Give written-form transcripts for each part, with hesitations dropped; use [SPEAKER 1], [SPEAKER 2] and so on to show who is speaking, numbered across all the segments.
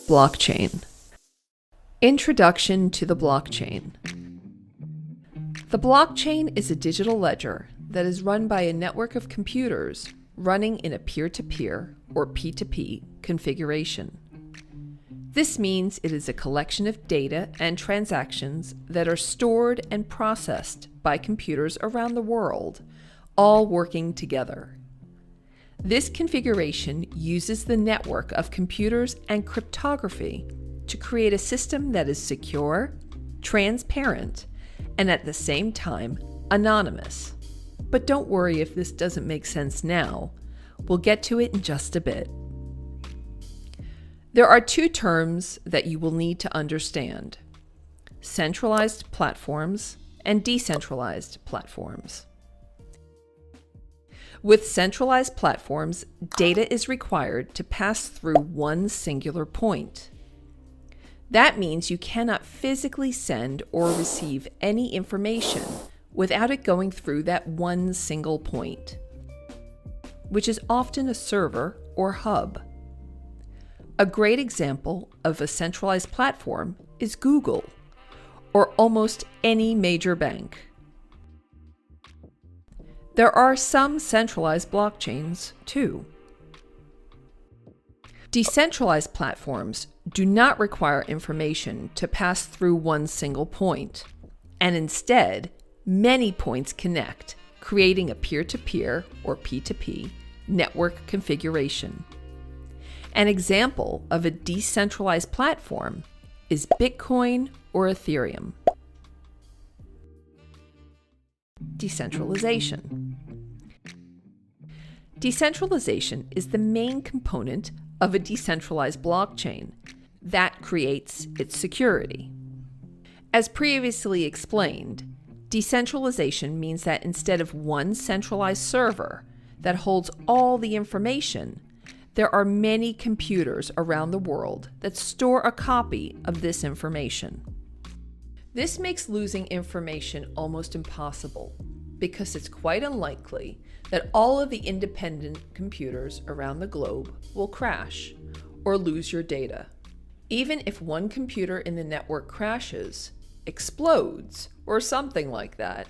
[SPEAKER 1] Blockchain. Introduction to the blockchain. The blockchain is a digital ledger that is run by a network of computers running in a peer-to-peer or P2P configuration. This means it is a collection of data and transactions that are stored and processed by computers around the world, all working together. This configuration uses the network of computers and cryptography to create a system that is secure, transparent, and at the same time anonymous. But don't worry if this doesn't make sense now. We'll get to it in just a bit. There are two terms that you will need to understand: centralized platforms and decentralized platforms. With centralized platforms, data is required to pass through one singular point. That means you cannot physically send or receive any information without it going through that one single point, which is often a server or hub. A great example of a centralized platform is Google, or almost any major bank. There are some centralized blockchains, too. Decentralized platforms do not require information to pass through one single point, and instead, many points connect, creating a peer-to-peer or P2P network configuration. An example of a decentralized platform is Bitcoin or Ethereum. Decentralization. Decentralization is the main component of a decentralized blockchain that creates its security. As previously explained, decentralization means that instead of one centralized server that holds all the information, there are many computers around the world that store a copy of this information. This makes losing information almost impossible because it's quite unlikely that all of the independent computers around the globe will crash or lose your data. Even if one computer in the network crashes, explodes, or something like that,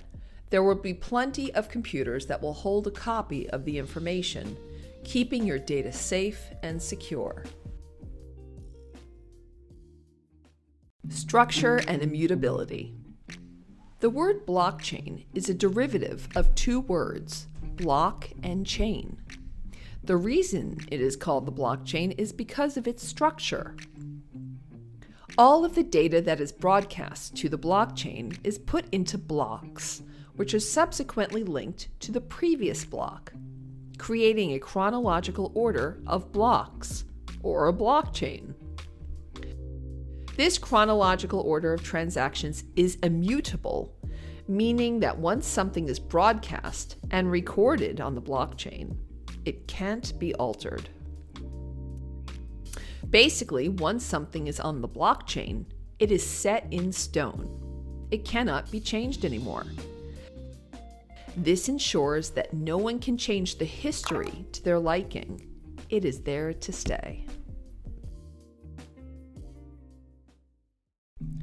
[SPEAKER 1] there will be plenty of computers that will hold a copy of the information, keeping your data safe and secure. Structure and immutability. The word blockchain is a derivative of two words, block and chain. The reason it is called the blockchain is because of its structure. All of the data that is broadcast to the blockchain is put into blocks, which are subsequently linked to the previous block, creating a chronological order of blocks, or a blockchain. This chronological order of transactions is immutable, meaning that once something is broadcast and recorded on the blockchain, it can't be altered. Basically, once something is on the blockchain, it is set in stone. It cannot be changed anymore. This ensures that no one can change the history to their liking. It is there to stay.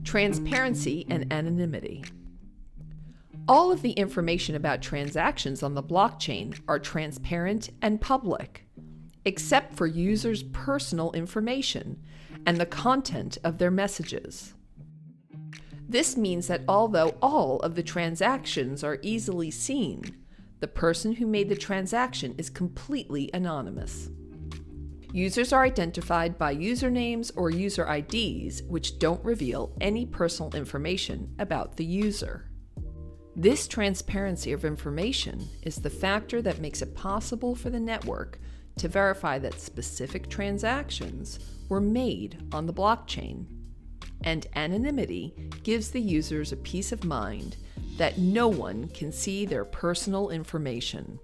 [SPEAKER 1] Transparency and anonymity. All of the information about transactions on the blockchain are transparent and public, except for users' personal information and the content of their messages. This means that although all of the transactions are easily seen, the person who made the transaction is completely anonymous. Users are identified by usernames or user IDs, which don't reveal any personal information about the user. This transparency of information is the factor that makes it possible for the network to verify that specific transactions were made on the blockchain. And anonymity gives the users a peace of mind that no one can see their personal information.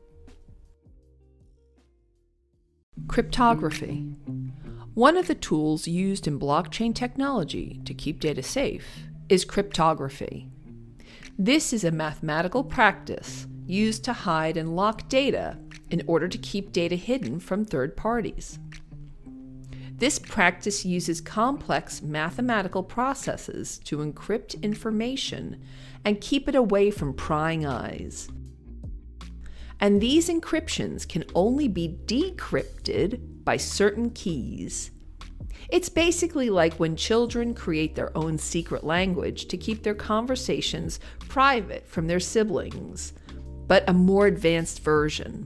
[SPEAKER 1] Cryptography. One of the tools used in blockchain technology to keep data safe is cryptography. This is a mathematical practice used to hide and lock data in order to keep data hidden from third parties. This practice uses complex mathematical processes to encrypt information and keep it away from prying eyes. And these encryptions can only be decrypted by certain keys. It's basically like when children create their own secret language to keep their conversations private from their siblings, but a more advanced version.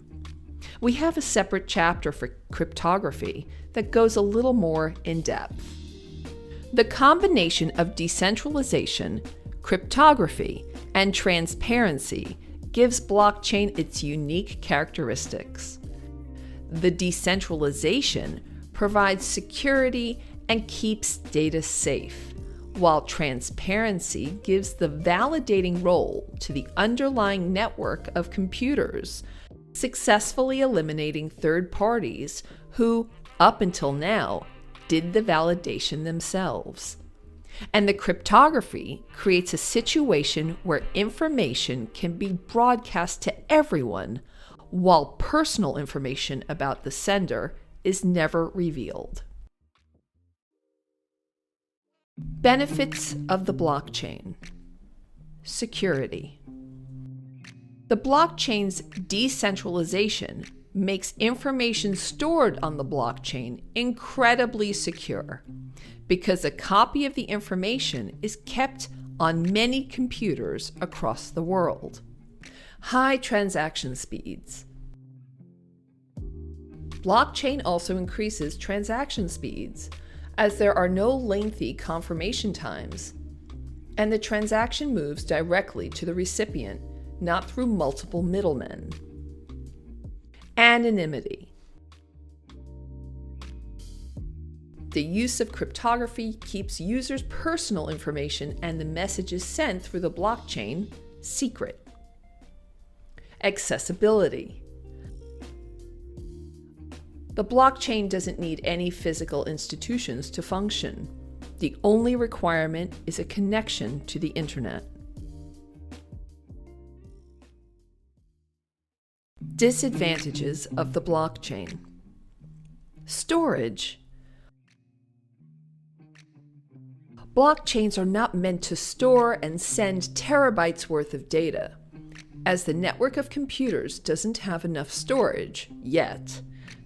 [SPEAKER 1] We have a separate chapter for cryptography that goes a little more in depth. The combination of decentralization, cryptography, and transparency gives blockchain its unique characteristics. The decentralization provides security and keeps data safe, while transparency gives the validating role to the underlying network of computers, successfully eliminating third parties who, up until now, did the validation themselves. And the cryptography creates a situation where information can be broadcast to everyone, while personal information about the sender is never revealed. Benefits of the blockchain. Security. The blockchain's decentralization makes information stored on the blockchain incredibly secure, because a copy of the information is kept on many computers across the world. High transaction speeds. Blockchain also increases transaction speeds, as there are no lengthy confirmation times, and the transaction moves directly to the recipient, not through multiple middlemen. Anonymity. The use of cryptography keeps users' personal information and the messages sent through the blockchain secret. Accessibility. The blockchain doesn't need any physical institutions to function. The only requirement is a connection to the internet. Disadvantages of the blockchain. Storage. Blockchains are not meant to store and send terabytes worth of data, as the network of computers doesn't have enough storage, yet,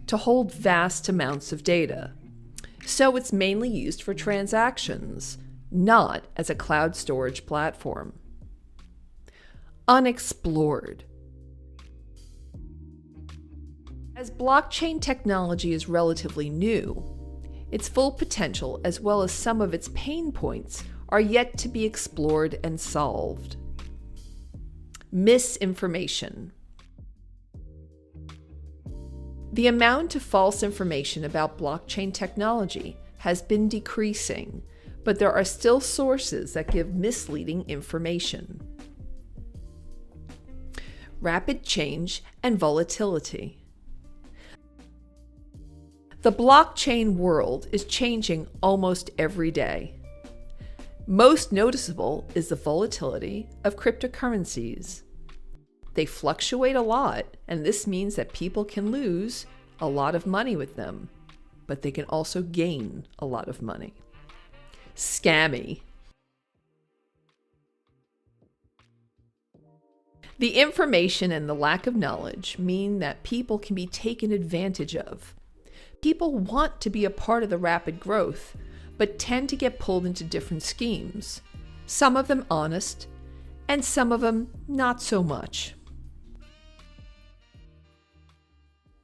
[SPEAKER 1] to hold vast amounts of data. So it's mainly used for transactions, not as a cloud storage platform. Unexplored. As blockchain technology is relatively new, its full potential as well as some of its pain points are yet to be explored and solved. Misinformation. The amount of false information about blockchain technology has been decreasing, but there are still sources that give misleading information. Rapid change and volatility. The blockchain world is changing almost every day. Most noticeable is the volatility of cryptocurrencies. They fluctuate a lot, and this means that people can lose a lot of money with them, but they can also gain a lot of money. Scammy. The information and the lack of knowledge mean that people can be taken advantage of. People want to be a part of the rapid growth, but tend to get pulled into different schemes, some of them honest, and some of them not so much.